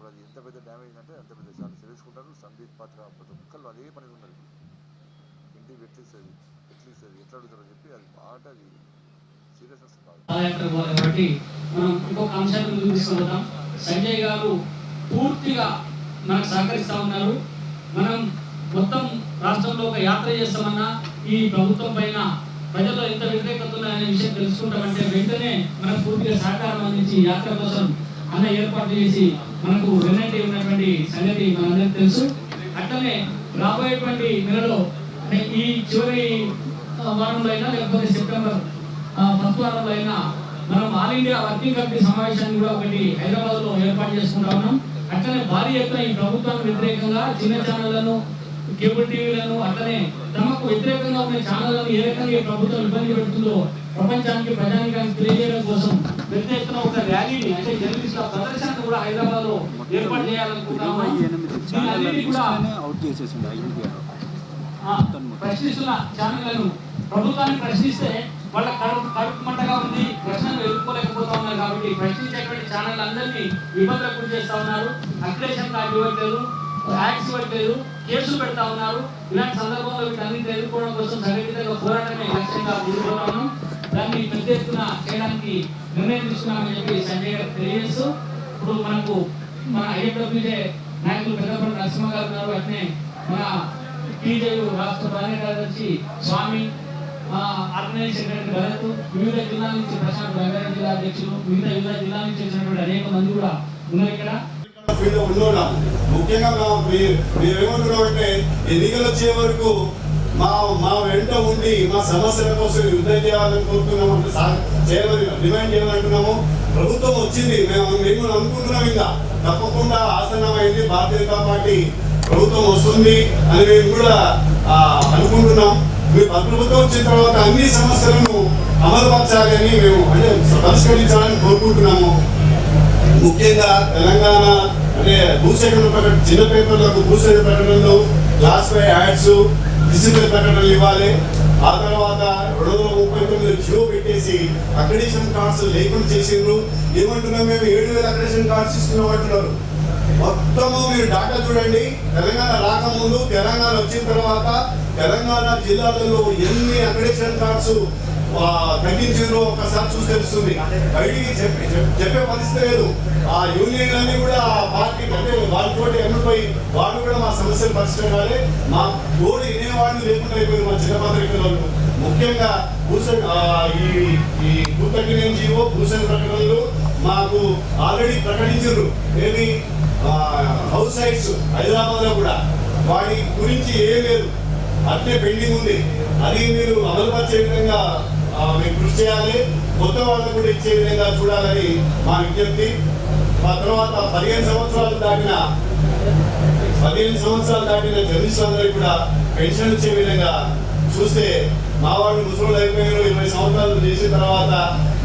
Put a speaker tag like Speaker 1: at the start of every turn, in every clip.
Speaker 1: అది ఎంత పెద్ద డ్యామేజ్ అంటే అంత పెద్ద చాలా తెలుసుకుంటారు. సందీప్ పాత్ర ప్రతి ఒక్కళ్ళు అదే పని ఉన్నారు. ఇంటికి ఎట్లిస్తుంది ఎట్లా అడుగుతారో చెప్పి అది బాగా అది సీరియస్నెస్ కాదు
Speaker 2: కాబట్టి మనం ఇంకొక అంశాన్ని ముందుకు తీసుకుంటాం. సంజయ్ గారు పూర్తిగా మనకు సహకరిస్తూ ఉన్నారు. మనం మొత్తం రాష్ట్రంలో ఒక యాత్ర చేస్తామన్నా ఈ ప్రభుత్వం పైన ప్రజల్లో ఎంత వ్యతిరేకత ఉన్నాయనే విషయం తెలుసుకుంటామంటే వెంటనే మనకు పూర్తిగా సహకారం అందించి యాత్ర కోసం అన్న ఏర్పాటు చేసి మనకు వెన్నట్టు ఉన్నటువంటి సంగతి మనందరికీ తెలుసు. అట్లనే రాబోయేటువంటి నెలలో ఈ చివరి వారంలో అయినా లేకపోతే సెప్టెంబర్ ఫస్ట్ వారంలో అయినా మనం ఆల్ ఇండియా వర్కింగ్ కమిటీ సమావేశాన్ని కూడా ఒకటి హైదరాబాద్ లో ఏర్పాటు చేసుకుంటా ఉన్నాం. అట్లనే భారీ ఎత్తున ఈ ప్రభుత్వానికి వ్యతిరేకంగా చిన్న ఛానళ్లను కేబుల్ టీవీలను అట్లనే తమకు వ్యతిరేకంగా ఉన్న ఛానళ్లను ఏ రకంగా ఈ ప్రభుత్వం ఇబ్బంది పెడుతుందో ప్రపంచానికి ప్రజానికానికి తెలియజేయడం కోసం పెద్ద ఎత్తున ఒక ర్యాలీని అంటే జర్నలిస్టుల ప్రదర్శనను కూడా హైదరాబాద్ లో ఏర్పాటు చేయాలనుకుంటున్నాము. ప్రశ్నిస్తున్న ఛానళ్లను ప్రభుత్వాన్ని ప్రశ్నిస్తే వాళ్ళ కడుపు మంటగా ఉంది, ప్రశ్నలు ఎదుర్కోలేకపోతా ఉన్నారు. కాబట్టి ప్రశ్నించేటువంటి ఛానల్ అందరినీ ఇబ్బందులకు గురి చేస్తా ఉన్నారు. అక్రిడేషన్ కార్డు ఇవ్వట్లేదు, యాక్ట్స్ ఇవ్వట్లేదు, కేసులు పెడతా ఉన్నారు. ఇలాంటి సందర్భంలో వీటన్నింటిని ఎదుర్కోవడం కోసం సంఘటితంగా పోరాటమే లక్ష్యంగా ముందుకుపోతా ఉన్నాం. దాన్ని పెద్ద ఎత్తున చేయడానికి నిర్ణయం తీసుకున్నామని చెప్పి సంజయ్ గారు తెలియజేస్తూ ఇప్పుడు మనకు మన ఐఎఫ్డబ్ల్యూజే నాయకులు పెద్దపల్లి నరసింహ గారు ఉన్నారు. అట్నే మన టీజేయు రాష్ట్ర ప్రధాన కార్యదర్శి స్వామి, ఆర్గనైజ్ సెక్రటరీ భరత్, వివిధ జిల్లాల నుంచి ప్రశాంత్ రంగారెడ్డి జిల్లా అధ్యక్షులు, వివిధ జిల్లాల నుంచి వచ్చినటువంటి అనేక మంది కూడా ఉన్నారు ఇక్కడ.
Speaker 3: ముఖ్యంగా మేమేమంటున్నాం అంటే ఎన్నికలు వచ్చే వరకు మా వెంట ఉండి మా సమస్యల కోసం యుద్ధం చేయాలని కోరుతున్నాము, చేయమని డిమాండ్ చేయాలంటున్నాము. ప్రభుత్వం వచ్చింది, మేము అనుకుంటున్నాం. ఇంకా తప్పకుండా ఆసన్నమైంది, భారతీయ జనతా పార్టీ ప్రభుత్వం వస్తుంది అని మేము కూడా అనుకుంటున్నాం. ప్రభుత్వం వచ్చిన తర్వాత అన్ని సమస్యలను అమలుపరచాలని మేము అంటే పరిష్కరించాలని కోరుకుంటున్నాము. ముఖ్యంగా తెలంగాణ అంటే భూసేకరణ ప్రకటన, చిన్న పేపర్లకు భూసేకరణ ప్రకటనలు, క్లాస్ 5 యాడ్స్, డిసిప్లిన్ ప్రకటనలు ఇవ్వాలి. ఆ తర్వాత 239 జియో పెట్టేసి అక్రిడేషన్ కార్డ్స్ లేకుండా చేసిండ్రు. ఏమంటున్నాం మేము 7,000 అక్రిడేషన్ కార్డ్స్ ఇస్తున్నాం అంటున్నారు. మొత్తము మీరు డాటా చూడండి. తెలంగాణ రాకముందు, తెలంగాణ వచ్చిన తర్వాత తెలంగాణ జిల్లాలలో ఎన్ని అక్రిడేషన్ కార్డ్స్ తగ్గించారో ఒకసారి చూసి తెలుస్తుంది. బయటికి చెప్పే పరిస్థితి లేదు. ఆ యూనియన్లన్నీ కూడా పార్టీకి అంటే వాళ్ళతో ఎన్నుపోయి వాళ్ళు కూడా మా సమస్యలు పరిష్కరించాలి. మా తోడు వినేవాళ్ళు లేకుండా అయిపోయింది మా చిన్న పత్రికలు. ముఖ్యంగా ఈ 239 జీవో భూసేన ప్రకటనలు మాకు ఆల్రెడీ ప్రకటించారు. ఏమి హౌస్ సైట్స్ హైదరాబాద్ లో కూడా వాటి గురించి ఏం లేదు, అట్లే పెండింగ్ ఉంది. అది మీరు అమలుపరిచే విధంగా మీరు కృషి చేయాలి. కొత్త వాళ్ళకు కూడా ఇచ్చే విధంగా చూడాలని మా విజ్ఞప్తి. ఆ తర్వాత 15 సంవత్సరాలు దాటిన జర్నలిస్టులందరికీ కూడా పెన్షన్ ఇచ్చే విధంగా చూస్తే మా వాళ్ళు ముసలు అయిపోయారు. 20 సంవత్సరాలు చేసిన తర్వాత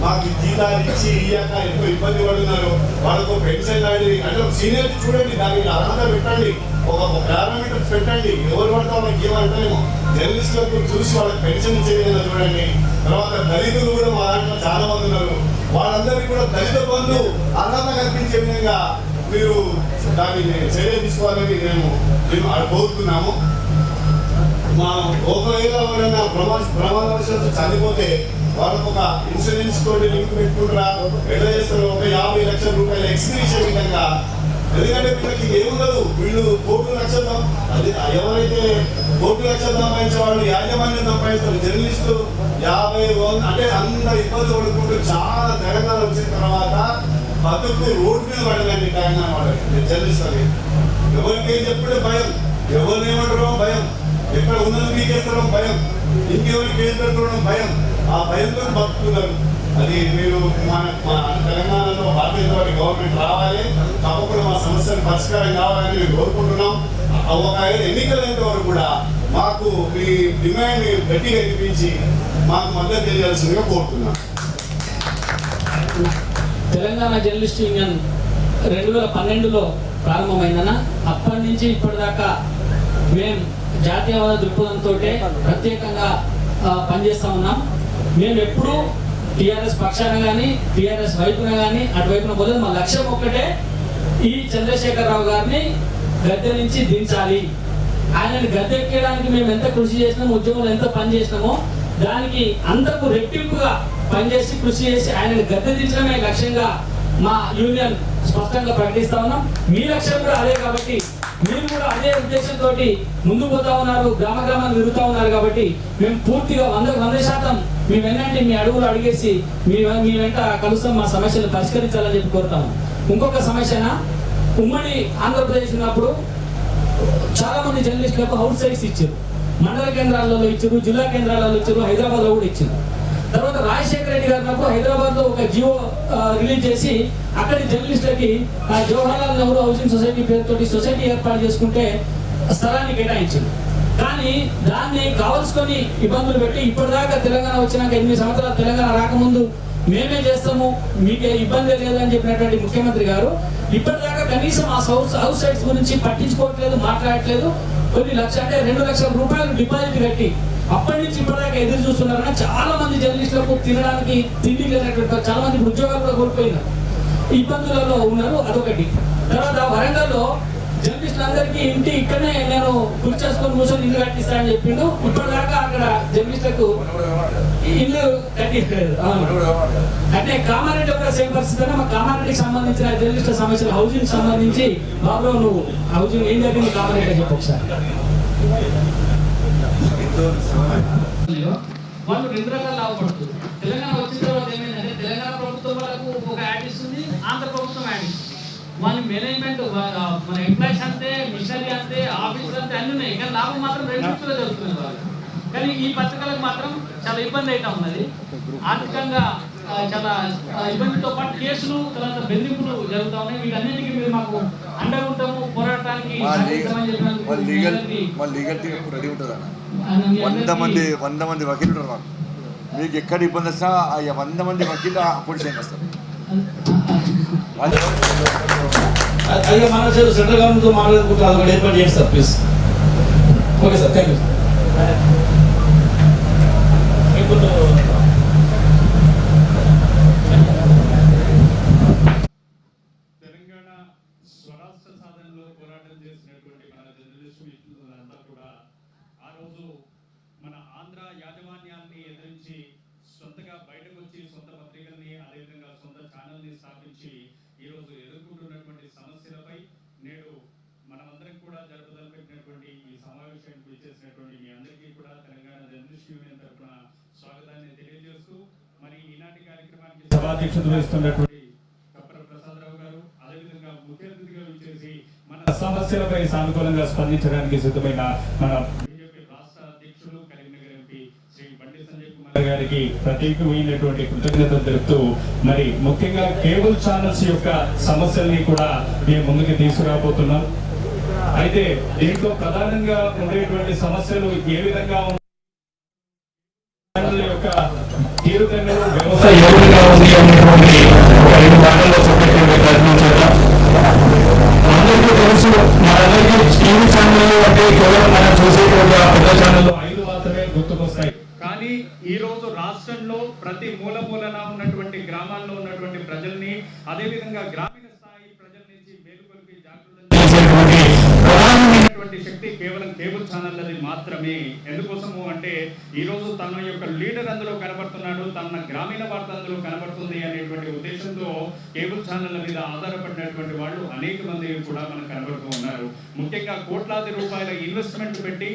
Speaker 3: మాకు జీతాలు ఇచ్చి ఇయ్యాక ఎంతో ఇబ్బంది పడుతున్నారు. వాళ్ళకు పెన్షన్ లాంటివి అంటే సీనియర్టీ చూడండి, దానికి అర్హత పెట్టండి, ఒక పారామీటర్స్ పెట్టండి. ఎవరు పడతా వాళ్ళకి ఏమంటారేమో జర్నలిస్టులకు చూసి వాళ్ళకి పెన్షన్ ఇచ్చే విధంగా చూడండి. తర్వాత దళితులు కూడా మా దాంట్లో చాలా మంది ఉన్నారు. వాళ్ళందరికీ కూడా దళిత బంధు అర్హత కల్పించే విధంగా మీరు దాన్ని చర్య తీసుకోవాలని మేము కోరుతున్నాము. మా ఒకవేళ ఎవరైనా ప్రమాదవశాత్తు చనిపోతే వాళ్ళకు ఒక ఇన్సూరెన్స్ తోటి లింక్ పెట్టుకుంటారా, ఎట్లా చేస్తారు, ఒక 50 లక్షల రూపాయలు ఎక్స్గ్రీషే విధంగా. ఎందుకంటే వీళ్ళకి ఏముండదు, వీళ్ళు 1,00,00,000 లక్షలు అది ఎవరైతే 1,00,00,000 లక్షలు సంపాదించే వాళ్ళు యాజమాన్యం సంపాదిస్తారు. జర్నలిస్టు 50 అంటే అందరు ఇబ్బంది పడుకుంటూ చాలా తెలంగాణ వచ్చిన తర్వాత బతుకు రోడ్డు మీద పడదండి తెలంగాణ వాళ్ళకి జర్నలిస్ట్ అని. ఎవరికి ఏం చెప్పుడే భయం, ఎవరిని ఏమంటారో భయం, ఎక్కడ ఉన్నది మీకేస్తారో భయం, ఇంకెవరికి ఏం పెట్టుకోవడం భయం. ఆ భయంతో బతుకుతున్నారు. అది మీరు మన తెలంగాణలో భారతీయ జనతా పార్టీ గవర్నమెంట్ రావాలి, తప్పకుండా మా సమస్యలు పరిష్కారం కావాలని మేము కోరుకుంటున్నాం. ఒక ఎన్నికలైన వరకు కూడా మాకు మీ డిమాండ్ గట్టిగా వినిపించి మాకు మద్దతు తెలియాల్సిందిగా కోరుతున్నాం.
Speaker 2: తెలంగాణ జర్నలిస్ట్ యూనియన్ 2012లో ప్రారంభమైందన్న. అప్పటి నుంచి ఇప్పటిదాకా మేము జాతీయవాద దృక్పథంతో ప్రత్యేకంగా పనిచేస్తూ ఉన్నాం. మేము ఎప్పుడూ టీఆర్ఎస్ పక్షాన కానీ టీఆర్ఎస్ వైపున కానీ అటువైపున పోలేదు. మా లక్ష్యం ఒక్కటే, ఈ చంద్రశేఖరరావు గారిని గద్దె నుంచి దించాలి. ఆయనని గద్దెక్కడానికి మేము ఎంత కృషి చేసినామో, ఉద్యమంలో ఎంత పని చేసినామో దానికి అంతకు రెట్టింపుగా పనిచేసి కృషి చేసి ఆయనని గద్దె దించడమే లక్ష్యంగా మా యూనియన్ స్పష్టంగా ప్రకటిస్తా ఉన్నాం. మీ లక్ష్యం కూడా అదే కాబట్టి మీరు కూడా అదే ఉద్దేశంతో ముందుకు పోతా ఉన్నారు, గ్రామ గ్రామాన్ని తిరుగుతూ ఉన్నారు. కాబట్టి మేము పూర్తిగా 100% మీ వెన్నంటి మీ అడుగులు అడిగేసి మీ వెంట కలుస్తాం, మా సమస్యలు పరిష్కరించాలని చెప్పి కోరుతాము. ఇంకొక సమస్యన ఉమ్మడి ఆంధ్రప్రదేశ్ ఉన్నప్పుడు చాలా మంది జర్నలిస్టులకు అవుట్ సైడ్స్ ఇచ్చారు. మండల కేంద్రాలలో ఇచ్చారు, జిల్లా కేంద్రాలలో ఇచ్చారు, హైదరాబాద్లో కూడా ఇచ్చారు. తర్వాత రాజశేఖర రెడ్డి గారు నాకు హైదరాబాద్లో ఒక జియో రిలీజ్ చేసి అక్కడి జర్నలిస్టులకి జవహర్లాల్ నెహ్రూ హౌసింగ్ సొసైటీ పేరుతోటి సొసైటీ ఏర్పాటు చేసుకుంటే స్థలాన్ని కేటాయించింది. కానీ దాన్ని కావలసుకొని ఇబ్బందులు పెట్టి ఇప్పటిదాకా తెలంగాణ వచ్చినాక 8 సంవత్సరాలు తెలంగాణ రాకముందు మేమే చేస్తాము, మీకే ఇబ్బంది లేదని చెప్పినటువంటి ముఖ్యమంత్రి గారు ఇప్పటిదాకా కనీసం ఆ హౌస్ సైట్స్ గురించి పట్టించుకోవట్లేదు, మాట్లాడట్లేదు. కొన్ని అంటే 2 లక్షల రూపాయలు డిపాజిట్ కట్టి అప్పటి నుంచి ఇప్పటిదాకా ఎదురు చూస్తున్నారని చాలా మంది జర్నలిస్టులకు తినడానికి తిండి లేనటువంటి చాలా మంది ఉద్యోగాలు కూడా కోల్పోయినారు, ఇబ్బందులలో ఉన్నారు. అదొకటి. తర్వాత వరంగల్లో జర్నలిస్టులందరికీ ఇంటి ఇక్కడనే నేను గుర్తు చేసుకొని కూర్చొని ఇల్లు కట్టిస్తానని చెప్పిండు. ఇప్పటిదాకా అక్కడ జర్నలిస్టులకు ఇల్లు కట్టిస్తారు. అంటే కామారెడ్డి ఒక సేమ్ పరిస్థితి. మా కామారెడ్డికి సంబంధించిన జర్నలిస్టుల సమస్యలు హౌసింగ్ సంబంధించి బాబు నువ్వు హౌసింగ్ ఏం జరిగింది కామారెడ్డి చెప్పు ఒకసారి. వాళ్ళు 2 రకాలు లాభపడుతుంది. తెలంగాణ వచ్చిన తర్వాత ఏమైందంటే తెలంగాణ ప్రభుత్వం వాళ్ళకు ఒక యాడ్ ఇస్తుంది, ఆంధ్ర ప్రభుత్వం యాడ్ ఇస్తుంది. వాళ్ళ మేనేజ్మెంట్ మన ఎంప్లాయీస్ అంతే, మిషనరీ అంతే, ఆఫీసర్ అంతే అన్ని ఉన్నాయి. కానీ లాభం మాత్రం 2 విషయాలు జరుగుతుంది వాళ్ళు. కానీ ఈ పథకాలకు మాత్రం చాలా ఇబ్బంది అయితే ఉన్నది. ఆర్థికంగా చాలా ఇబ్బందితో పాటు కేసులు, తర్వాత బెదిరింపులు జరుగుతూ ఉన్నాయి. వీటన్నిటికీ మీరు మాకు అండగా ఉంటాము, పోరాటానికి
Speaker 1: 100 మంది వకీలు ఉంటారు మాకు. మీకు ఎక్కడ ఇబ్బంది వస్తా 100 మంది వకీలు అప్పుడు చేస్తారు.
Speaker 4: అయ్యా మన సెంట్రల్ గవర్నమెంట్తో మాట్లాడుకుంటే అది కూడా ఏర్పాటు చేయండి sir please. Okay sir, thank you.
Speaker 5: Telangana స్వరాష్ట్ర సాధనలో పోరాటం చేసినటువంటి మన జర్నలిస్టు మిత్రులంతా కూడా ఆ రోజు మన ఆంధ్ర యాజమాన్యాన్ని ఎదిరించి సొంతగా బయటకు వచ్చి సొంత పత్రికల్ని అదేవిధంగా సొంత ఛానల్ని స్థాపించి ఈరోజు ఎదుర్కొంటున్నటువంటి సమస్యలపై నేడు మనమందరం కూడా జరపదలపెట్టినటువంటి ఈ సమావేశానికి విచ్చేసినటువంటి మీ అందరికీ కూడా తెలంగాణ జర్నలిస్ట్ యూనియన్ తరఫున స్వాగతాన్ని తెలియజేస్తూ మరి ఈనాటి కార్యక్రమానికి సభాధ్యక్షత వహిస్తున్నటువంటి కప్పర ప్రసాదరావు గారు, అదేవిధంగా ముఖ్య అతిథిగా విచ్చేసి మన సమస్యలపై సానుకూలంగా స్పందించడానికి సిద్ధమైన మన బీజేపీ రాష్ట్ర అధ్యక్షులు కరీంనగర్ ఎంపీ శ్రీ బండి సంజయ్ కుమార్ గారికి ప్రత్యేకమైనటువంటి కృతజ్ఞతలు తెలుపుతూ మరి ముఖ్యంగా కేబుల్ ఛానల్స్ యొక్క సమస్యల్ని కూడా మేము ముందుకు తీసుకురాబోతున్నాం. అయితే దీంట్లో ప్రధానంగా ఉండేటువంటి సమస్యలు ఏ విధంగా యొక్క తీరుతెన్నులు వ్యవస్థ ఏ విధంగా ఉంది అనేటువంటి 5 మాటల్లో చెప్పేటువంటి ప్రయత్నం చేద్దాం. అందరికీ తెలుసు, మనందరికీ టీవీ ఛానళ్ళు అంటే కేవలం మనం చూసేటువంటి ఆ పెద్ద ఛానళ్ళు 5 మాత్రమే గుర్తుకొస్తాయి. కానీ ఈ రోజు రాష్ట్రంలో ప్రతి మూలన ఉన్నటువంటి గ్రామాల్లో ఉన్నటువంటి ప్రజల్ని, అదేవిధంగా గ్రామీణ స్థాయి ప్రజల నుంచి మేలుకొల్పి జాగృతం చేసేటువంటి ప్రధానమైనటువంటి శక్తి కేవలం కేబుల్ ఛానళ్ళది మాత్రమే. ఎందుకోసము అంటే ఈ రోజు తన యొక్క లీడర్ అందులో కనబడుతున్నాడు, తన గ్రామీణ వార్త అందులో కనబడుతుంది అనేటువంటి ఉద్దేశంతో కేబుల్ ఛానళ్ళ మీద ఆధారపడినటువంటి వాళ్ళు అనేక మంది కూడా మనకు కనబడుతూ ఉన్నారు. ముఖ్యంగా కోట్లాది రూపాయల ఇన్వెస్ట్మెంట్ పెట్టి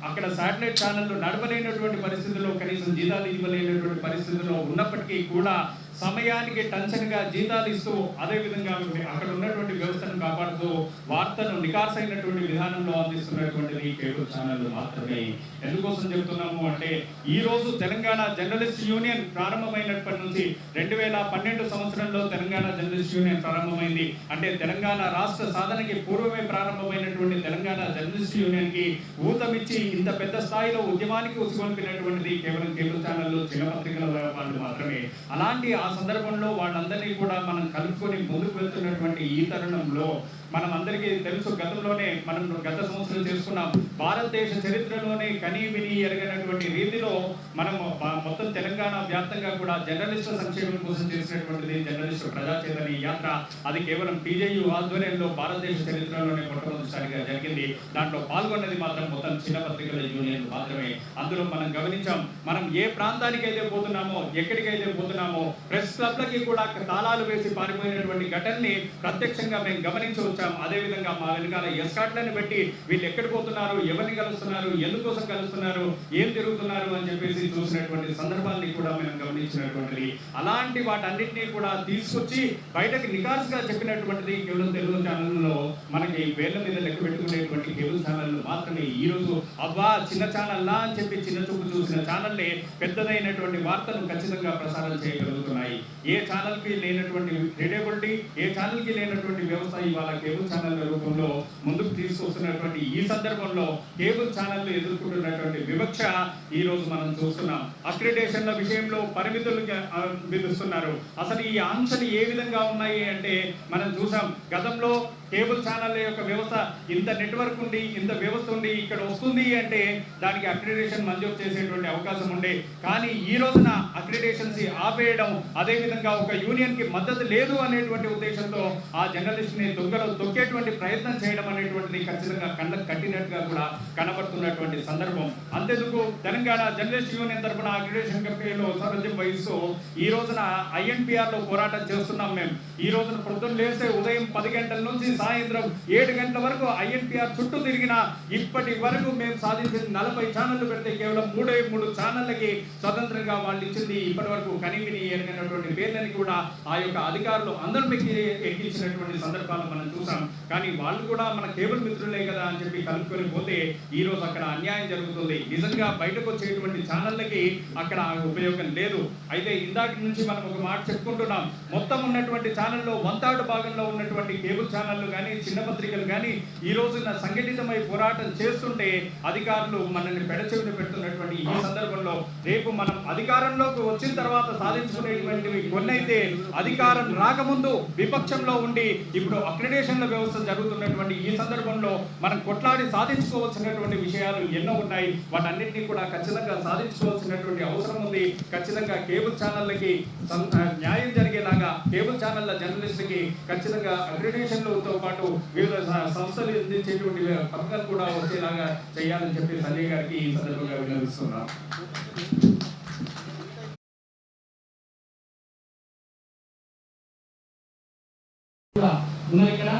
Speaker 5: అక్కడ శాటిలైట్ ఛానళ్ళు నడపలేనటువంటి పరిస్థితుల్లో, కనీసం జీతాలు ఇవ్వలేనటువంటి పరిస్థితుల్లో ఉన్నప్పటికీ కూడా సమయానికి టెన్షన్గా జీతాలు ఇస్తూ అదేవిధంగా అక్కడ ఉన్నటువంటి వ్యవస్థను కాపాడుతూ వార్తను నికార్సైనటువంటి విధానంలో అందిస్తున్నటువంటిది కేబుల్ ఛానళ్ళు మాత్రమే. ఎందుకోసం చెప్తున్నాము అంటే ఈ రోజు తెలంగాణ జర్నలిస్ట్ యూనియన్ ప్రారంభమైనప్పటి నుంచి 2012 సంవత్సరంలో తెలంగాణ జర్నలిస్ట్ యూనియన్ ప్రారంభమైంది. అంటే తెలంగాణ రాష్ట్ర సాధనకి పూర్వమే ప్రారంభమైనటువంటి తెలంగాణ జర్నలిస్ట్ యూనియన్ కి ఊతమిచ్చి ఇంత పెద్ద స్థాయిలో ఉద్యమానికి ఉసుగొల్పినటువంటిది కేవలం కేబుల్ ఛానళ్ళు, చిన్న పత్రికల వాళ్ళు మాత్రమే. అలాంటి ఆ సందర్భంలో వాళ్ళందరినీ కూడా మనం కలుపుకొని ముందుకు వెళ్తున్నటువంటి జరుగుతున్నటువంటి ఈ తరుణంలో మనం అందరికీ తెలుసు, గతంలోనే మనం గత సంవత్సరం చేసుకున్నాం, భారతదేశ చరిత్రలోనే కనీ విని ఎరగనటువంటి రీతిలో మనం మొత్తం తెలంగాణ వ్యాప్తంగా కూడా జర్నలిస్టుల సంక్షేమం కోసం చేసినటువంటిది జర్నలిస్టు ప్రజా చైతన్య యాత్ర. అది కేవలం టీజేయు ఆధ్వర్యంలో భారతదేశ చరిత్రలోనే మొట్టమొదటిసారిగా జరిగింది. దాంట్లో పాల్గొన్నది మాత్రం మొత్తం చిన్న పత్రికల యూనియన్ మాత్రమే. అందులో మనం గమనించాం, మనం ఏ ప్రాంతానికి అయితే పోతున్నామో, ఎక్కడికైతే పోతున్నామో, ప్రెస్ క్లబ్లకి కూడా తాళాలు వేసి పారిపోయినటువంటి ఘటనని ప్రత్యక్షంగా మేము గమనించి వచ్చాం. అదేవిధంగా మా వెనకాల ఎస్కాట్లను పెట్టి వీళ్ళు ఎక్కడికి పోతున్నారు, ఎవరిని కలుస్తున్నారు, ఎందుకోసం కలుస్తున్నారు, ఏం తిరుగుతున్నారు అని చెప్పేసి చూసినటువంటి సందర్భాన్ని కూడా మేము గమనించినటువంటిది. అలాంటి వాటన్నింటినీ కూడా తీసుకొచ్చి బయటకు నికార్సుగా చెప్పినటువంటిది కేవలం తెలుగు ఛానల్లో మనకి వేళ్ల మీద లెక్క పెట్టుకునేటువంటి కేబుల్ ఛానళ్ళు మాత్రమే. ఈ రోజు అబ్బా చిన్న ఛానల్లా అని చెప్పి చిన్న చూపు చూసిన ఛానల్లే పెద్దదైనటువంటి వార్తను ఖచ్చితంగా ప్రసారం చేయగలుగుతున్నాయి. ఏ ఛానల్కి లేనటువంటి క్రెడిబిలిటీ, ఏ ఛానల్కి లేనటువంటి వ్యవస్థ ఇవాళ కేబుల్ ఛానల్ రూపంలో ముందుకు తీసుకొస్తున్నటువంటి ఈ సందర్భంలో కేబుల్ ఛానళ్లు ఎదుర్కొంటున్నటువంటి వివక్ష ఈ రోజు మనం చూస్తున్నాం. అక్రిడేషన్ల విషయంలో పరిమితులు విధిస్తున్నారు. అసలు ఈ ఆంక్షలు ఏ విధంగా ఉన్నాయి అంటే మనం చూసాం, గతంలో కేబుల్ ఛానల్ యొక్క వ్యవస్థ ఇంత నెట్వర్క్ ఉండి, ఇంత వ్యవస్థ ఉండి ఇక్కడ వస్తుంది అంటే దానికి అక్రిడేషన్ మంజూరు చేసేటువంటి అవకాశం ఉండే. కానీ ఈ రోజున అక్రిడేషన్స్ ఆపేయడం, అదేవిధంగా ఒక యూనియన్ కి మద్దతు లేదు అనేటువంటి ఉద్దేశంతో ఆ జర్నలిస్ట్ ని తొక్కేటువంటి ప్రయత్నం చేయడం అనేటువంటిది ఖచ్చితంగా కళ్ళకు కట్టినట్టుగా కూడా కనబడుతున్నటువంటి సందర్భం. అంతేందుకు తెలంగాణ జర్నలిస్ట్ యూనియన్ తరఫున అక్రిడేషన్ కమిటీలో సారథ్యం వహిస్తూ ఈ రోజున INPR లో పోరాటం చేస్తున్నాం. మేము ఈ రోజున పొద్దున్న లేస్తే ఉదయం 10 గంటల నుంచి సాయంత్రం 7 గంటల వరకు INPR చుట్టూ తిరిగిన ఇప్పటి వరకు మేము సాధించిన 40 ఛానళ్లు పెడితే కేవలం 3 ఛానళ్ళకి స్వతంత్రంగా వాళ్ళు ఇచ్చింది ఇప్పటి వరకు కనివిని ఎరిగినటువంటి పేర్లని కూడా ఆ యొక్క అధికారులు అందరూ ఎక్కించినటువంటి సందర్భాలు మనం చూసాం. కానీ వాళ్ళు కూడా మన కేబుల్ మిత్రులే కదా అని చెప్పి కలుపుకొని పోతే ఈ రోజు అక్కడ అన్యాయం జరుగుతుంది. నిజంగా బయటకు వచ్చేటువంటి ఛానళ్ళకి అక్కడ ఉపయోగం లేదు. అయితే ఇందాక నుంచి మనం ఒక మాట చెప్పుకుంటున్నాం, మొత్తం ఉన్నటువంటి ఛానల్లో 1/3 భాగంలో ఉన్నటువంటి కేబుల్ ఛానళ్ళు కానీ చిన్న పత్రికలు కానీ ఈ రోజున సంఘటితమై పోరాటం చేస్తుంటే అధికారులు మనల్ని పెడచెవిన పెడుతున్నటువంటి ఈ సందర్భంలో రేపు మనం అధికారంలోకి వచ్చిన తర్వాత సాధించుకునేటువంటివి కొన్నైతే అధికారం రాకముందు విపక్షంలో ఉండి ఇప్పుడు అక్రిడేషన్ల వ్యవస్థ జరుగుతున్నటువంటి ఈ సందర్భంలో మనం కొట్లాడి సాధించుకోవాల్సినటువంటి విషయాలు ఎన్నో ఉన్నాయి. వాటన్నిటినీ కూడా ఖచ్చితంగా సాధించుకోవాల్సినటువంటి అవసరం ఉంది. ఖచ్చితంగా కేబుల్ ఛానళ్ళకి న్యాయం జరిగేలాగా, కేబుల్ ఛానళ్ళ జర్నలిస్టులకి ఖచ్చితంగా అక్రిడేషన్లతో పాటు వివిధ సంస్థలు అందించేటువంటి పథకాలు కూడా వచ్చేలాగా చేయాలని చెప్పి సంజయ్ గారికి ఈ సందర్భంగా విన్నవిస్తున్నాం.
Speaker 2: ఉన్నారు ఇక్కడ.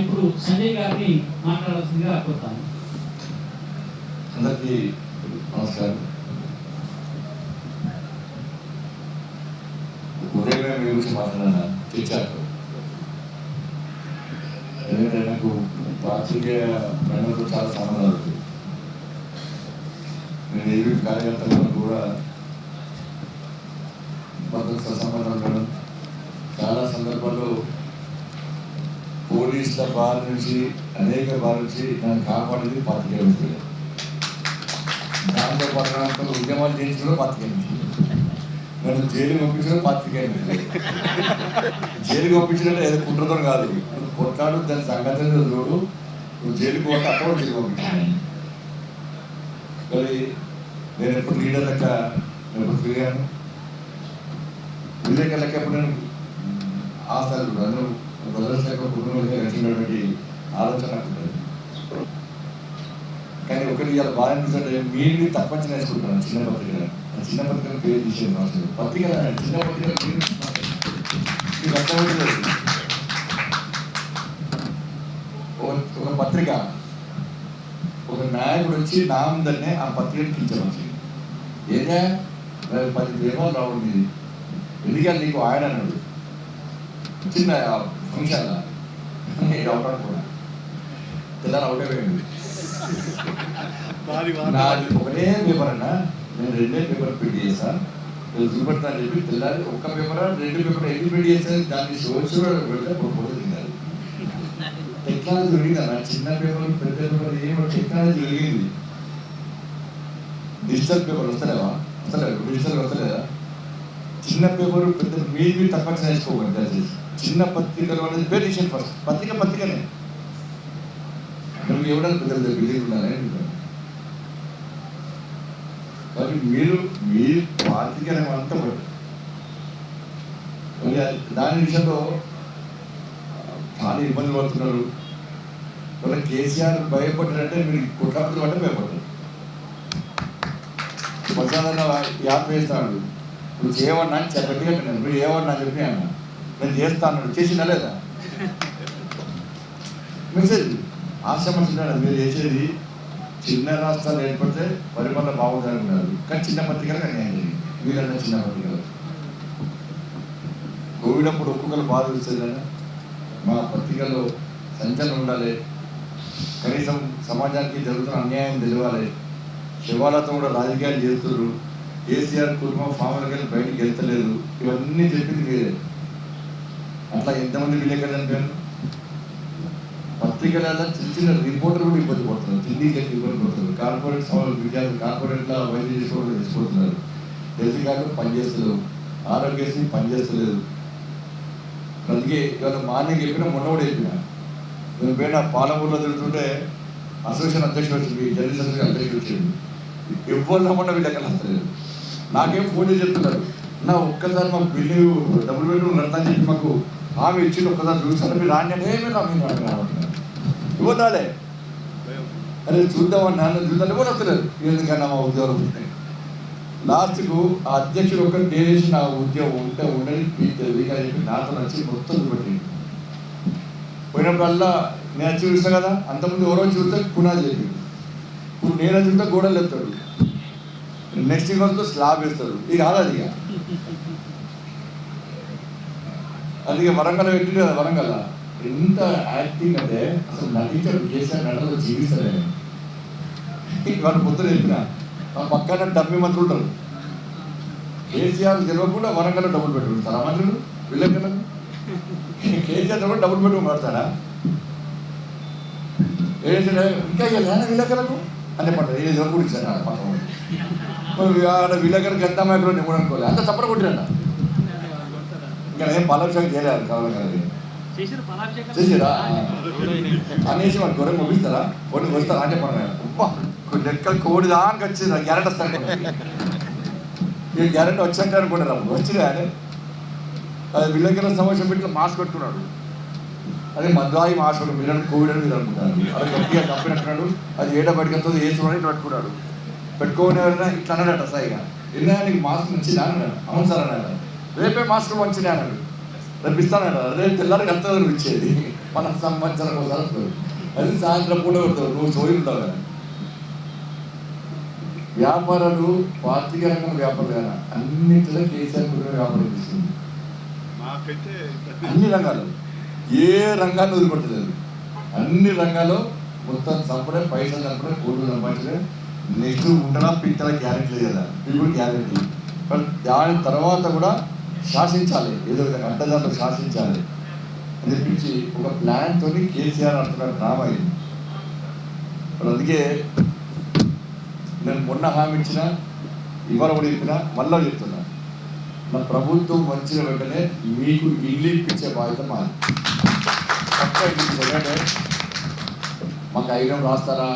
Speaker 2: ఇప్పుడు సంజయ్ గారిని మాట్లాడాల్సిందిగా కోరుతాను.
Speaker 6: అందరికీ నమస్కారం. ఉదయమే మీ గురించి మాట్లాడాను తెచ్చారు. ఎందుకంటే నాకు పాత్రికేయ రంగంతో చాలా సంబంధాలు ఉంటుంది. నేను ఏవి కార్యకర్తలను కూడా భద్రత సంబంధాలు ఉండడం, చాలా సందర్భాల్లో పోలీసుల బారి నుంచి అనేక బారి నుంచి నన్ను కాపాడేది పాత్రికేయ మిత్రులే. దాంతో పాటు ఉద్యమాలు చేయించడం పాత్రికేయ మిత్రులు, నన్ను జైలుకి పంపించడం పాత్రికేయ మిత్రులే. జైలుకి పంపించడం ఏదో కుట్రతో కాదు, కొట్లాడు దాని సంగతి చూడు, నువ్వు జైలుకి పోతే అక్కడ జైలు పంపించాను. మరి నేను ఎప్పుడు లీడర్ లెక్క నేను ఎప్పుడు తిరిగాను, విలేకరు లెక్క ఎప్పుడు నేను ఆశలు నన్ను బ్రదర్స్ లెక్క కుటుంబంలో వచ్చినటువంటి ఆలోచన ఉంటుంది. కానీ ఒకటి ఇలా బాగా అనిపిస్తుంటే మీరు తప్పని నేర్చుకుంటున్నాను. చిన్న పత్రికల పేరు తీసేది పత్రికల చిన్న పత్రికల పేరు మీకు అర్థమవుతుంది. ఒక పత్రిక, ఒక నాయకుడు వచ్చి నా అందరినీ ఆ పత్రికను కించవచ్చు. ఏదే 10 పేపర్లు రావడం ఇది ఎందుకంటే నీకు ఆయన అన్నాడు చిన్న ఫంక్షన్ అవటానికి కూడా తెల్లారి అవుటే పోయింది. నాది ఒకటే పేపర్ అన్నా, నేను 2 పేపర్ ప్రింట్ చేశాను, చూపెడతా అని చెప్పి తెల్లారి ఒక్క పేపర్ 2 పేపర్ ఎందుకు ప్రింట్ చేశాను, దాన్ని షోర్స్ పెడితే ఫోటో తిన్నారు. టెక్నాలజీ పెరిగిందన్న, చిన్న పేపర్ పెద్ద పేపర్ ఏమో టెక్నాలజీ పెరిగింది. డిజిటల్ పేపర్ వస్తలేవా? వస్తలేదు. డిజిటల్ వస్తలేదా? చిన్న పేపర్ పెద్ద మీరు తప్పని నేర్చుకోకండి దయచేసి. చిన్న పత్రికలు అనేది పేరు తీసేయండి ఫస్ట్. పత్రికనే మనకి ఎవరైనా పెద్ద బిల్డింగ్ ఉన్నారని కాబట్టి మీరు మీ పాత్రికనే అంతా పట్టు. దాని విషయంలో చాలా ఇబ్బంది పడుతున్నారు. వాళ్ళ కేసీఆర్ భయపడ్డారంటే మీరు కుట్రపతి పట్టే భయపడ్డారు. ప్రసాదన్న యాత్ర చేస్తాడు, నువ్వు చేయవన్నా అని గట్టిగా నేను మీరు ఏమన్నా చెప్పి అన్న నేను చేస్తాను చేసినా లేదా మెసేజ్ ఆశ్రమించున్నాడు. మీరు చేసేది చిన్న రాష్ట్రాలు ఏర్పడితే పరిపాలన బాగుందని ఉన్నారు, కానీ చిన్న పత్రికలు అన్యాయం జరిగింది. మీరన్నా చిన్న పత్రికలు కోవిడ్ అప్పుడు ఒక్కొక్కరు బాధ ఇస్తుందని మా పత్రికల్లో సంచలనం ఉండాలి, కనీసం సమాజానికి జరుగుతున్న అన్యాయం తెలియాలి. శివాలతో కూడా రాజకీయాలు చేస్తున్నారు, కేసీఆర్ కుటుంబం ఫామ్లకి వెళ్ళి బయటికి వెళ్తలేదు, ఇవన్నీ చెప్పింది మీరే. అట్లా ఎంతమంది విలేకరులు అనిపోయారు. పత్రికలలో చిన్న చిన్న రిపోర్టర్లు కూడా ఇబ్బంది పడుతున్నారు, తిండికి ఇబ్బంది పడుతున్నారు. కార్పొరేట్ విద్యార్థులు కార్పొరేట్ల వైద్య చేసుకోవడం తెచ్చిపోతున్నారు. హెల్త్ కార్డు పనిచేస్తలేదు, ఆరోగ్యశ్రీ పనిచేస్తలేదు. అందుకే ఇవాళ మార్నింగ్ చెప్పినా మొన్న కూడా చెప్పిన నేను పోయిన పాలమూరులో తిరుగుతుంటే అసోసియేషన్ అధ్యక్షుడు వచ్చింది, జర్నలిస్ట్ అసోసియేషన్ అధ్యక్షుడు వచ్చింది. ఎవరు నమ్మన్నా వీళ్ళకి వస్తలేదు. నాకేం ఫోన్ చేసి చెప్తున్నారు, నా ఒక్కసారి మాకు బిల్లు డబుల్ బెడ్రూమ్ కడతాని చెప్పి మాకు హామీ ఇచ్చి ఒక్కసారి చూసారు, మీరు రాండి ఇవ్వదాలే అరే చూద్దామని నాన్న చూద్దాం ఎవరు వస్తలేదు. ఎందుకన్నా మా ఉద్యోగం లాస్ట్కు ఆ అధ్యక్షుడు ఒక్కరు నేనేసి నా ఉద్యోగం ఉంటే ఉండని పీకేది అని చెప్పి నాతో నచ్చి మొత్తం చూపెట్టింది. పోయినప్పుడల్లా నేను వచ్చి చూస్తాను కదా, అంతకుముందు ఎవరో చూస్తే పునాది చెప్పింది, ఇప్పుడు నేను చూస్తే గోడలు ఎత్తాడు, నెక్స్ట్ వస్తే స్లాబ్ వేస్తాడు. ఇది కాదు అది. అందుకే వరంగల్ పెట్టింది కదా, వరంగల్ ఎంత యాక్టింగ్ అంటే అసలు నటించాడు, కేసీఆర్ నటనలో జీవిస్తాడే. వాళ్ళ పొద్దున చెప్పిన ఆ పక్కన డబ్బి మంత్రులు ఉంటారు, కేసీఆర్ తెలియకుండా వరంగల్ డబ్బులు పెట్టుకుంటారు ఆ మంత్రులు విలేకరులకు. కేసీఆర్ కూడా డబ్బులు పెట్టుకుని పడతాడా ఇంకా విలేకరులకు అంటే పడ్డారు. ఏ కూడా ఇచ్చారు పక్కన విలేకరులకు ఎంత మైకులో నేను అనుకోలేదు, అంత చప్పట కొట్టిరంట. ఇంకా ఏం పాలాభిషేకం చేయలేదు కావాలి చేసిరా అనేసి వాళ్ళు గొర్రె ముగిస్తారా కొన్ని వస్తారా అంటే పడినా లెక్కలు కోడి దానికి వచ్చింది గ్యారెంటీ వస్తాను. ఈ గ్యారెంటీ వచ్చాక అనుకుంటారు అప్పుడు వచ్చినా అని అది విలేకరుల సమావేశం పెట్టి మాస్క్ పెట్టుకున్నాడు. అదే మద్రాయి మాస్క్ మీరు కోవిడ్ అని మీరు అనుకుంటారు, అది గట్టిగా తప్పినట్టున్నాడు. అది ఏడ బయటకెళ్తుంది వేసుకుని ఇట్లా పెట్టుకున్నాడు. పెట్టుకోని ఎవరైనా ఇట్లా అన్నాడట సాయిగా, ఇలా నీకు మాస్క్ మంచిదా అన్నాడు. అవును సార్ అన్నాడు. రేపే మాస్క్ మంచిదా అన్నాడు. రేపు ఇస్తానట, రేపు తెల్లారికి అంతా ఇచ్చేది మన సంవత్సరం ఒకసారి. అది సాయంత్రం పూట కొడతావు, నువ్వు సోయి ఉంటావు కదా. వ్యాపారాలు పార్టీక రంగం వ్యాపారం కదా, అన్నింటిలో కేసీఆర్ కూడా వ్యాపారం చేస్తుంది. అన్ని రంగాలు ఏ రంగాన్ని వదిలిపెట్టలేదు. అన్ని రంగాల్లో మొత్తం సంపడే పైసలు సంపడే కోట్లు సంపాదించలే. నెక్స్ట్ ఉంటారా పిట్టల గ్యారెంటీ లేదు కదా, ఇప్పుడు గ్యారెంటీ. బట్ దాని తర్వాత కూడా శాసించాలి, ఏదో విధంగా అడ్డదారులు శాసించాలి అని చెప్పించి ఒక ప్లాన్తో కేసీఆర్ అంటున్న డ్రామా ఇది. అందుకే నేను మొన్న హామీ ఇచ్చిన, ఇవాళ కూడా చెప్పినా, మళ్ళీ చెప్తున్నా, నా ప్రభుత్వం వచ్చిన వెంటనే మీకు ఇల్లు ఇప్పించే బాధ్యత మాది. పక్క ఎందుకంటే మాకు ఐటమ్ రాస్తారా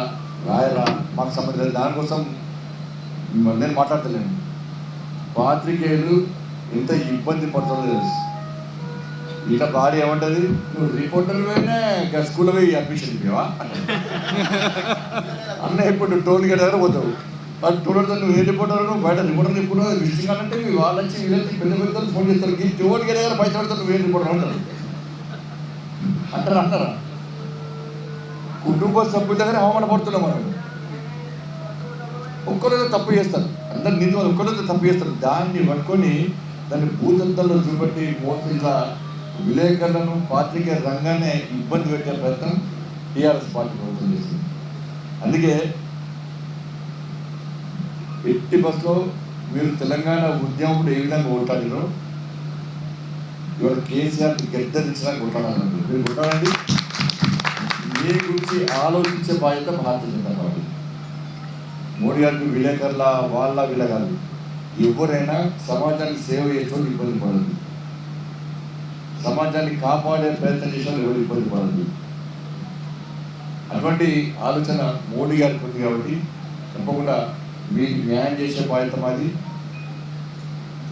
Speaker 6: రాయరా మాకు సంబంధం. దానికోసం నేను మాట్లాడతలేను. పాత్రికేయులు ఎంత ఇబ్బంది పడుతుందో తెలుసు. ఇట్లా భార్య ఏమంటుంది, నువ్వు రిపోర్టర్ పోయినా స్కూల్లో పోయి అడ్మిషన్ ఇవ్వవా అన్న. ఇప్పుడు టోల్ గేట్ దగ్గర పోతావు, అది టోల్తో నువ్వు ఏ రిపోర్టర్ బయట రిపోర్టర్ ఇప్పుడు విజిటింగ్ అంటే వాళ్ళ నుంచి వీళ్ళకి పెద్ద పెద్దలు ఫోన్ చేస్తారు, ఈ టోల్ గేట్ దగ్గర పైసలు పెడతారు, నువ్వు ఏ రిపోర్టర్ అంటారు అంటారా. కుటుంబ సభ్యుల దగ్గర అవమానపడుతున్నాం మనం. ఒక్కరోజు తప్పు చేస్తారు, అందరు నిధి ఒక్కరోజు తప్పు చేస్తారు. దాన్ని పట్టుకొని దాన్ని భూతంతంలో చూపెట్టి మోసంగా విలేకరులను పాత్రికేయ రంగాన్ని ఇబ్బంది పెట్టే ప్రయత్నం టీఆర్ఎస్ పార్టీ ప్రభుత్వం చేస్తుంది. అందుకే ఎట్టి బస్లో మీరు తెలంగాణ ఉద్యమం ఏ విధంగా కొట్టాడినో ఇవాళ కేసీఆర్ గద్దెదించినా కొట్టాడన్నారు. మీరు కొట్టాడండి. మీ గురించి ఆలోచించే బాధ్యత భారతీయ జనతా పార్టీ. మోడీ గారికి విలేకరుల వాళ్ళ వీళ్ళ కాదు, ఎవరైనా సమాజానికి సేవ చేసేవాళ్ళు ఇబ్బంది పడదు. సమాజాన్ని కాపాడే ప్రయత్నం చేసిన ఎవరు ఇబ్బంది పడదు. అటువంటి ఆలోచన మోడీ గారికి ఉంది కాబట్టి తప్పకుండా మీకు న్యాయం చేసే బాధ్యత మాది.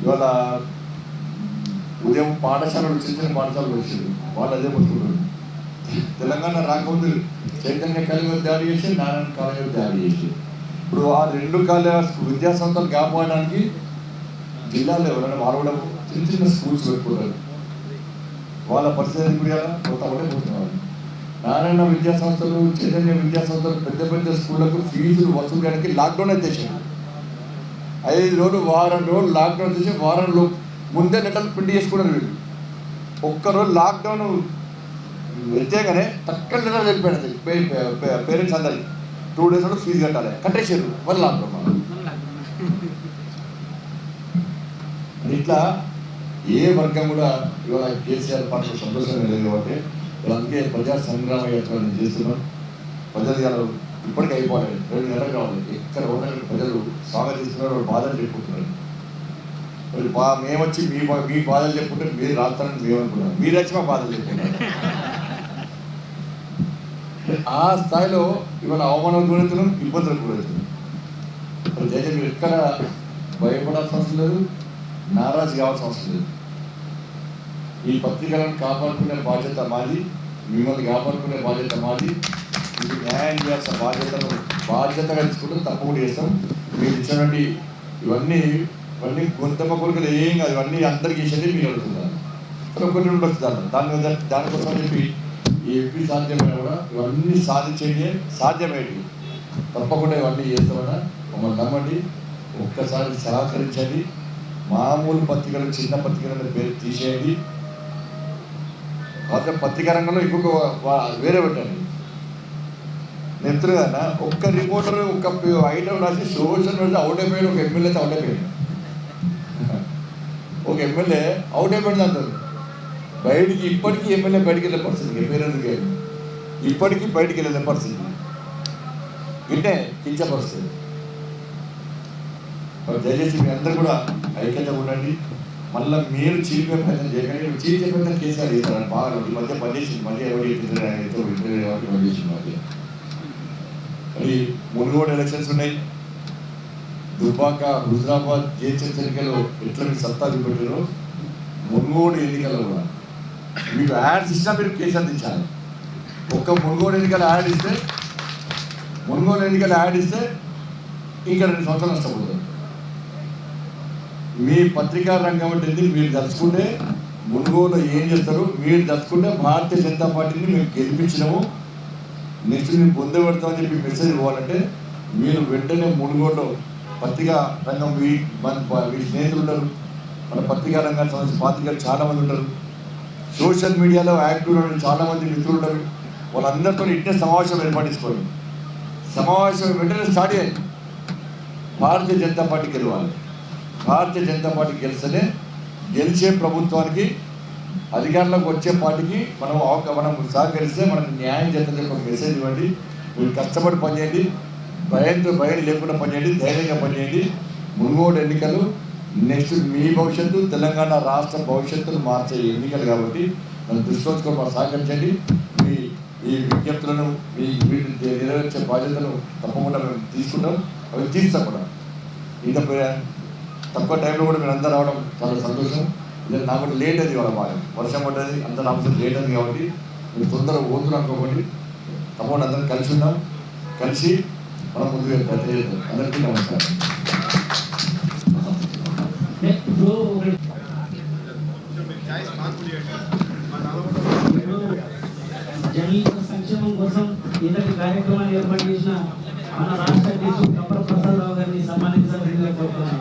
Speaker 6: ఇవాళ ఉదయం పాఠశాలలు చిన్న పాఠశాలలు వచ్చింది, వాళ్ళు అదే బతుకున్నారు. తెలంగాణ రాకముందు చైతన్య కాలేజీ దాడి చేసి, నారాయణ కాలేజీ దాడి చేసి, ఇప్పుడు ఆ రెండు విద్యా సంస్థలు కాపాడడానికి జిల్లాలో ఎవరైనా వాళ్ళు కూడా చిన్న చిన్న స్కూల్స్ పెట్టుకుంటారు. వాళ్ళ పరిస్థితి కూడా కొత్త కూడా పోతున్నారు. నారాయణ విద్యా సంస్థలు, చైతన్య విద్యా సంస్థలు పెద్ద పెద్ద స్కూళ్ళకు ఫీజులు వసూలు చేయడానికి లాక్డౌన్ అయితే చేశారు. 5 రోజులు వారం రోజులు లాక్డౌన్ చేసి వారంలో ముందే లెటర్లు ప్రింట్ చేసుకున్నారు. వీళ్ళు ఒక్కరోజు లాక్డౌన్ వ్యత్యాగానే తక్కువ లెటర్ వెళ్ళిపోయినది పేరెంట్స్ అందరికి. 2 days లో ఫీజు కట్టాలి, కట్టేసారు. మరి లాక్డౌన్ ఇట్లా ఏ వర్గం కూడా ఇవాళ కేసీఆర్ పార్టీ సంతోషంగా లేదు కాబట్టి అందుకే ప్రజా సంగ్రామ యాత్ర నేను చేస్తున్నాం. ప్రజలు ఇప్పటికీ అయిపోవాలి, 2 నెలలు కావాలి. ఎక్కడ ఉన్నట్టు ప్రజలు స్వాగతిస్తున్నారు, వాళ్ళు బాధలు చెప్పుకుంటున్నారు. మేము వచ్చి మీ బాధలు చెప్పుకుంటే మీరు రాస్తారని మేము అనుకున్నాం, మీరు వచ్చి మా బాధలు చెప్పుకుంటారు. ఆ స్థాయిలో ఇవాళ అవమానం గురవుతున్నాం, ఇబ్బందులకు గురవుతున్నాం. దయచేసి మీరు ఎక్కడ భయపడాల్సిన అవసరం లేదు, నారాజు కావాల్సిన అవసరం లేదు. ఈ పత్రికలను కాపాడుకునే బాధ్యత మాది, మిమ్మల్ని కాపాడుకునే బాధ్యత మాది. మీకు న్యాయం చేయాల్సిన బాధ్యతగా తీసుకుంటే తప్పకుండా చేస్తాం. మీరు ఇచ్చినటువంటి ఇవన్నీ గొంతమ్మ కొడుకులు ఏం కాదు, ఇవన్నీ అందరికీ ఇచ్చేది మీరు అడుగుతున్నారు. కొన్ని ఉండొచ్చు దానికోసం చెప్పి ఈ ఎంపీ సాధ్యమైన కూడా ఇవన్నీ సాధ్యమేటి తప్పకుండా ఇవన్నీ చేస్తామన్నా మమ్మల్ని నమ్మండి. ఒక్కసారి సహకరించండి. మామూలు పత్రికలు, చిన్న పత్రికల పేరు తీసేయండి. కాకపోతే పత్రికా రంగంలో ఇంకొక వేరే పెట్టండి. నెత్తురు కదా, ఒక్క రిపోర్టర్ ఒక్క ఐటమ్ రాసి సోషల్ మీడియా అవుట్ అయిపోయాడు. ఒక ఎమ్మెల్యే అయితే అవుట్ అయిపోయాడు. ఒక ఎమ్మెల్యే అవుట్ అయిపోయింది అంటారు. బయటికి ఇప్పటికీ ఎమ్మెల్యే బయటికి వెళ్ళే పరిస్థితి, పేరెందుకు ఇప్పటికీ బయటికి వెళ్ళే పరిస్థితి, ఇట్టే కించపరుస్తుంది. దయచేసి మీ అందరూ కూడా ఐక్యతగా ఉండండి. మళ్ళీ మీరు చీలిపే ప్రయత్నం చేయకండి. చీలిపే ప్రయత్నం కేసీఆర్ చేస్తారని బాగా ఈ మధ్య పనిచేసింది. మధ్య పనిచేసింది మధ్య. మరి మునుగోడు ఎలక్షన్స్ ఉన్నాయి, దుబ్బాక, హుజరాబాద్ జిహెచ్ఎంసీ ఎన్నికలు ఎట్లా మీరు సత్తా చూపెట్టారో మునుగోడు ఎన్నికల్లో కూడా మీకు యాడ్స్ ఇచ్చినా మీరు కేసు అందించాలి. ఒక్క మునుగోడు ఎన్నికల యాడ్ ఇస్తే ఇంకా 2 సంవత్సరాలు నష్టపోతారు. మీ పత్రికా రంగం అంటే మీరు దలుచుకుంటే మునుగోడులో ఏం చేస్తారు, మీరు దలుచుకుంటే భారతీయ జనతా పార్టీని మేము గెలిపించినాము, నెక్స్ట్ మీరు పొందబెడతామని చెప్పి మెసేజ్ ఇవ్వాలంటే మీరు వెంటనే మునుగోడులో పత్రికా రంగం మీ స్నేహితులు ఉంటారు, మన పత్రికా రంగానికి సంబంధించిన పాత్రికలు చాలామంది ఉంటారు, సోషల్ మీడియాలో యాక్టివ్ ఉన్న చాలామంది మిత్రులు ఉంటారు. వాళ్ళందరితో ఇట్టే సమావేశం ఏర్పాటించుకోండి. సమావేశం వెంటనే స్టార్ట్ చేయండి. భారతీయ జనతా పార్టీ గెలవాలి. భారతీయ జనతా పార్టీ గెలిస్తేనే గెలిచే ప్రభుత్వానికి, అధికారంలోకి వచ్చే పార్టీకి మనం సహకరిస్తే మనకు న్యాయం చేద్దని ఒక మెసేజ్ ఇవ్వండి. మీరు కష్టపడి పనిచేయండి, భయం లేకుండా పనిచేయండి, ధైర్యంగా పనిచేయండి. మునుగోడు ఎన్నికలు నెక్స్ట్ మీ భవిష్యత్తు, తెలంగాణ రాష్ట్ర భవిష్యత్తును మార్చే ఎన్నికలు కాబట్టి మనం దృష్టిలో ఉంచుకొని మనం సహకరించండి. ఈ విజ్ఞప్తులను వీటిని నెరవేర్చే బాధ్యతను తప్పకుండా మేము తీసుకుంటాం, అవి తీస్తాం కూడా. ఇంత తక్కువ టైంలో కూడా మీరు అందరూ రావడం చాలా సంతోషం. నాకు లేట్ అది వాళ్ళ బాగా వర్షం పడ్డది, అందరూ రావడం లేట్ అది కాబట్టి మీరు తొందరగా పోతున్నాం అనుకోకండి. తప్పకుండా అందరం కలిసి ఉన్నాం, కలిసి మనం ముందుకు వెళ్తాం. అందరికీ నమస్కారం.
Speaker 2: జర్నలిస్టుల సంక్షేమం కోసం ఇంతటి కార్యక్రమాన్ని ఏర్పాటు చేసిన మన రాష్ట్ర అధ్యక్షుడు కప్పర ప్రసాదరావు గారిని సన్మానించాలని కోరుతున్నాను.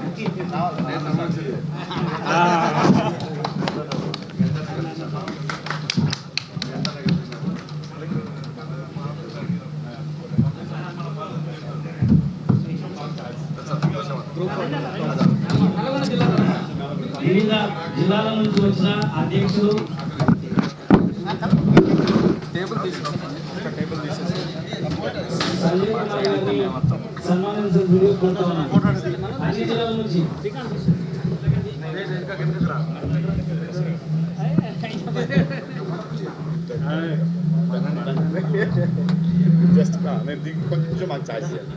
Speaker 2: వివిధ జిల్లాల నుంచి వచ్చిన అధ్యక్షులు సన్మానించిన వీడియో అన్ని జిల్లాల నుంచి
Speaker 3: జస్ట్ నేను దిగి కొంచెం మాకు ఛాయిస్ చేయాలి.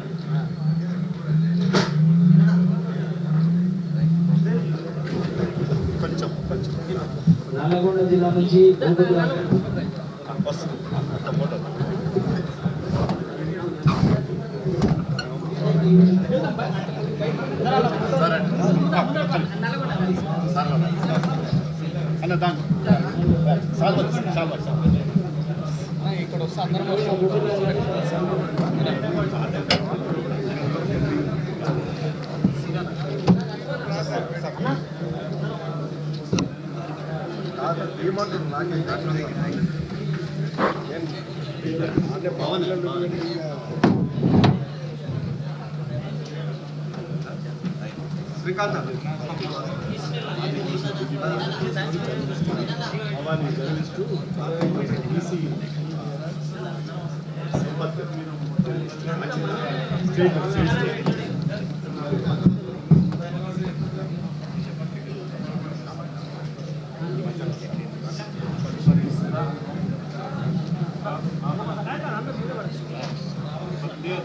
Speaker 3: కొంచెం
Speaker 2: నల్లగొండ జిల్లా నుంచి
Speaker 3: వస్తుంది ఫోటో. అన్న దాని
Speaker 2: ఇక్కడ వస్తే అందరం
Speaker 3: అంటే పవన్ శ్రీకాంత్ భవానీ జర్నలిస్టు ఈసీ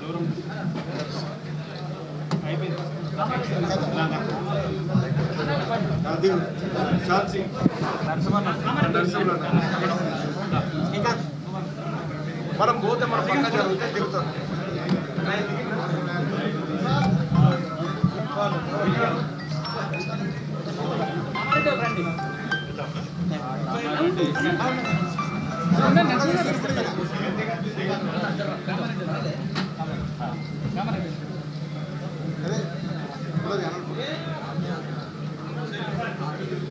Speaker 3: దూరం అయిపోయింది. మనం పోతే మన పక్క జరిగితే దిగుతాం.
Speaker 2: రండి